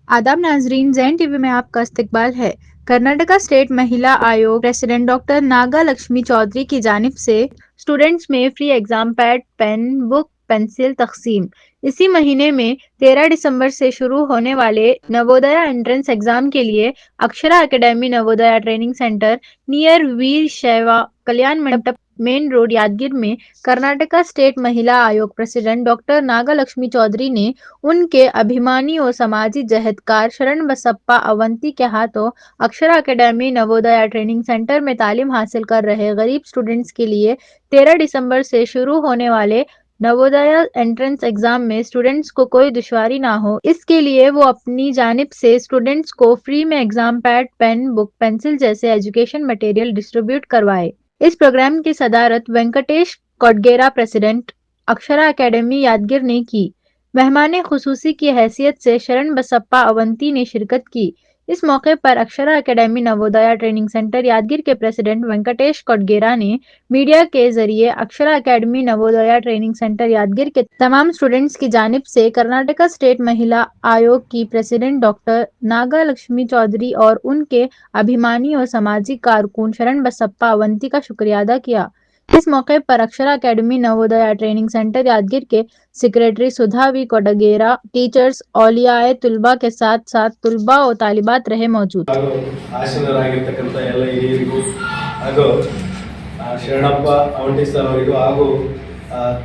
आदाब नाजरीन, जैन टीवी में आपका इस्तकबाल है। कर्नाटका स्टेट महिला आयोग प्रेसिडेंट डॉक्टर नागा लक्ष्मी चौधरी की जानिब से स्टूडेंट्स में free exam pad, pen, book, pencil तकसीम। इसी महीने में 13 दिसंबर से शुरू होने वाले नवोदया एंट्रेंस एग्जाम के लिए Akshara academy Navodaya training centre near Veerashaiva Kalyana Mantapa main road Yadgir में कर्नाटका स्टेट महिला आयोग प्रेसिडेंट डॉक्टर नागालक्ष्मी चौधरी ने उनके अभिमानी और समाजी जहदकार शरण बसप्पा अवंती के हाथों Akshara academy Navodaya training centre में तालीम हासिल कर रहे गरीब स्टूडेंट्स के लिए 13 दिसंबर से शुरू होने वाले नवोदया एंट्रेंस एग्जाम में स्टूडेंट्स को कोई दुश्वारी ना हो, इसके लिए वो अपनी जानिब से स्टूडेंट्स को फ्री में exam pad, pen, book, pencil जैसे एजुकेशन मटेरियल डिस्ट्रीब्यूट करवाए। इस प्रोग्राम की सदारत वेंकटेश कोडगेरा प्रेसिडेंट अक्षरा एकेडमी यादगीर ने की। मेहमान खुसूसी की हैसियत से शरण बसप्पा अवंती ने शिरकत की। इस मौके पर Akshara academy Navodaya training centre Yadgir के प्रेसिडेंट वेंकटेश कोडगेरा ने मीडिया के जरिए Akshara academy Navodaya training centre Yadgir के तमाम स्टूडेंट्स की जानिब से कर्नाटका स्टेट महिला आयोग की प्रेसिडेंट डॉक्टर नागा लक्ष्मी चौधरी और उनके अभिमानी और सामाजिक कारकुन शरण बसप्पा अवंती का शुक्रिया अदा किया। इस मौके पर Akshara academy Navodaya training centre Yadgir के सेक्रेटरी सुधा वी कोडगेरा, टीचर्स, औलियाए तुलबा के साथ साथ तुलबा और तालिबात रहे मौजूद। ಆಶೀರ್ವಾದರಾಗಿರ್ತಕ್ಕಂಥ ಎಲ್ಲ ಹಿರಿಯರಿಗೂ ಹಾಗೂ ಶರಣಪ್ಪ ಅವಂಟಿ ಸರ್ ಅವರಿಗೂ ಹಾಗೂ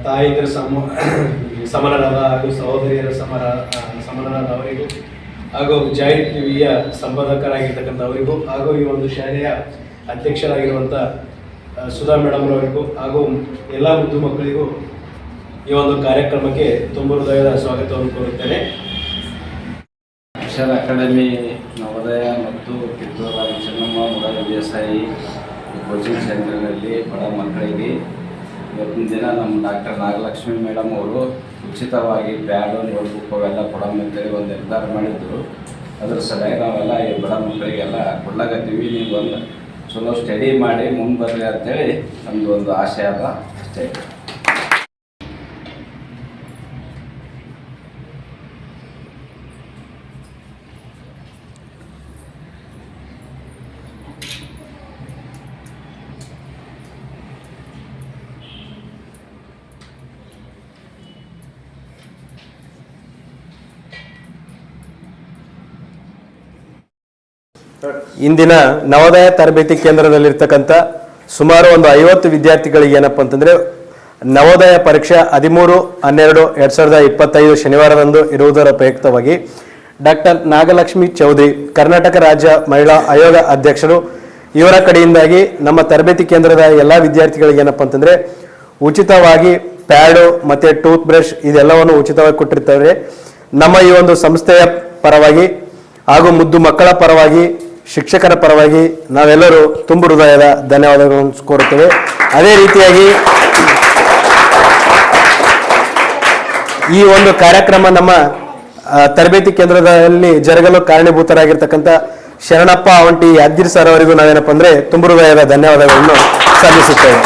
ತಾಯಿಯರ ಸಮನರಾದ ಹಾಗೂ ಸಹೋದರಿಯರ ಸಮನರಾದ ಅವರಿಗೂ ಹಾಗೂ ಜಾಯಿನ್ ಟಿವಿಯ ಸಂಪಾದಕರಾಗಿರ್ತಕ್ಕಂಥ ಅವರಿಗೂ ಹಾಗೂ ಈ ಒಂದು ಶಾಲೆಯ ಅಧ್ಯಕ್ಷರಾಗಿರುವಂಥ ಸುಧಾ ಮೇಡಮ್ ಅವರಿಗೂ ಹಾಗೂ ಎಲ್ಲ ಮುದ್ದು ಮಕ್ಕಳಿಗೂ ಈ ಒಂದು ಕಾರ್ಯಕ್ರಮಕ್ಕೆ ತುಂಬ ಹೃದಯದ ಸ್ವಾಗತವನ್ನು ಕೋರುತ್ತೇನೆ. ಅಕ್ಷರ ಅಕಾಡೆಮಿ ನವೋದಯ ಮತ್ತು ಕಿತ್ತೂರು ಚೆನ್ನಮ್ಮ ಮುರಾರಿ ದೇಸಾಯಿ ಕೋಚಿಂಗ್ ಸೆಂಟರ್ನಲ್ಲಿ ಬಡ ಮಕ್ಕಳಿಗೆ ಇವತ್ತಿನ ದಿನ ನಮ್ಮ ಡಾಕ್ಟರ್ ನಾಗಲಕ್ಷ್ಮಿ ಮೇಡಮ್ ಅವರು ಉಚಿತವಾಗಿ ಪ್ಯಾಡು, ನೋಟ್ಬುಕ್ ಅವೆಲ್ಲ ಕೊಡೋಂತೇಳಿ ಒಂದು ನಿರ್ಧಾರ ಮಾಡಿದ್ರು. ಅದ್ರ ಸಲುವಾಗಿ ನಾವೆಲ್ಲ ಈ ಬಡ ಮಕ್ಕಳಿಗೆಲ್ಲ ಕೊಡ್ಲಾಗತ್ತೀವಿ. ನೀವು ಒಂದು ಚಲೋ ಸ್ಟಡಿ ಮಾಡಿ ಮುಂದೆ ಬರಲಿ ಅಂತೇಳಿ ನಮ್ಮದು ಒಂದು ಆಶಯ ಅದ ಅಷ್ಟೇ. ಇಂದಿನ ನವೋದಯ ತರಬೇತಿ ಕೇಂದ್ರದಲ್ಲಿರ್ತಕ್ಕಂಥ ಸುಮಾರು ಒಂದು 50 ವಿದ್ಯಾರ್ಥಿಗಳಿಗೆ ಏನಪ್ಪ ಅಂತಂದರೆ ನವೋದಯ ಪರೀಕ್ಷೆ 13/12/2025 ಶನಿವಾರದಂದು ಇರುವುದರ ಪ್ರಯುಕ್ತವಾಗಿ ಡಾಕ್ಟರ್ ನಾಗಲಕ್ಷ್ಮಿ ಚೌಧರಿ ಕರ್ನಾಟಕ ರಾಜ್ಯ ಮಹಿಳಾ ಆಯೋಗ ಅಧ್ಯಕ್ಷರು ಇವರ ಕಡೆಯಿಂದಾಗಿ ನಮ್ಮ ತರಬೇತಿ ಕೇಂದ್ರದ ಎಲ್ಲ ವಿದ್ಯಾರ್ಥಿಗಳಿಗೆ ಏನಪ್ಪ ಅಂತಂದರೆ ಉಚಿತವಾಗಿ ಪ್ಯಾಡು ಮತ್ತು ಟೂತ್ ಬ್ರಷ್ ಇದೆಲ್ಲವನ್ನು ಉಚಿತವಾಗಿ ಕೊಟ್ಟಿರ್ತಾರೆ. ನಮ್ಮ ಈ ಒಂದು ಸಂಸ್ಥೆಯ ಪರವಾಗಿ ಹಾಗೂ ಮುದ್ದು ಮಕ್ಕಳ ಪರವಾಗಿ ಶಿಕ್ಷಕರ ಪರವಾಗಿ ನಾವೆಲ್ಲರೂ ತುಂಬ ಹೃದಯದ ಧನ್ಯವಾದಗಳನ್ನು ಕೋರುತ್ತೇವೆ. ಅದೇ ರೀತಿಯಾಗಿ ಈ ಒಂದು ಕಾರ್ಯಕ್ರಮ ನಮ್ಮ ತರಬೇತಿ ಕೇಂದ್ರದಲ್ಲಿ ಜರುಗಲು ಕಾರಣೀಭೂತರಾಗಿರ್ತಕ್ಕಂಥ ಶರಣಪ್ಪ ಅವಂಟಿ ಯಾದಗಿರಿ ಸರ್ ಅವರಿಗೂ ನಾವೇನಪ್ಪ ಅಂದರೆ ತುಂಬ ಹೃದಯದ ಧನ್ಯವಾದಗಳನ್ನು ಸಲ್ಲಿಸುತ್ತೇವೆ.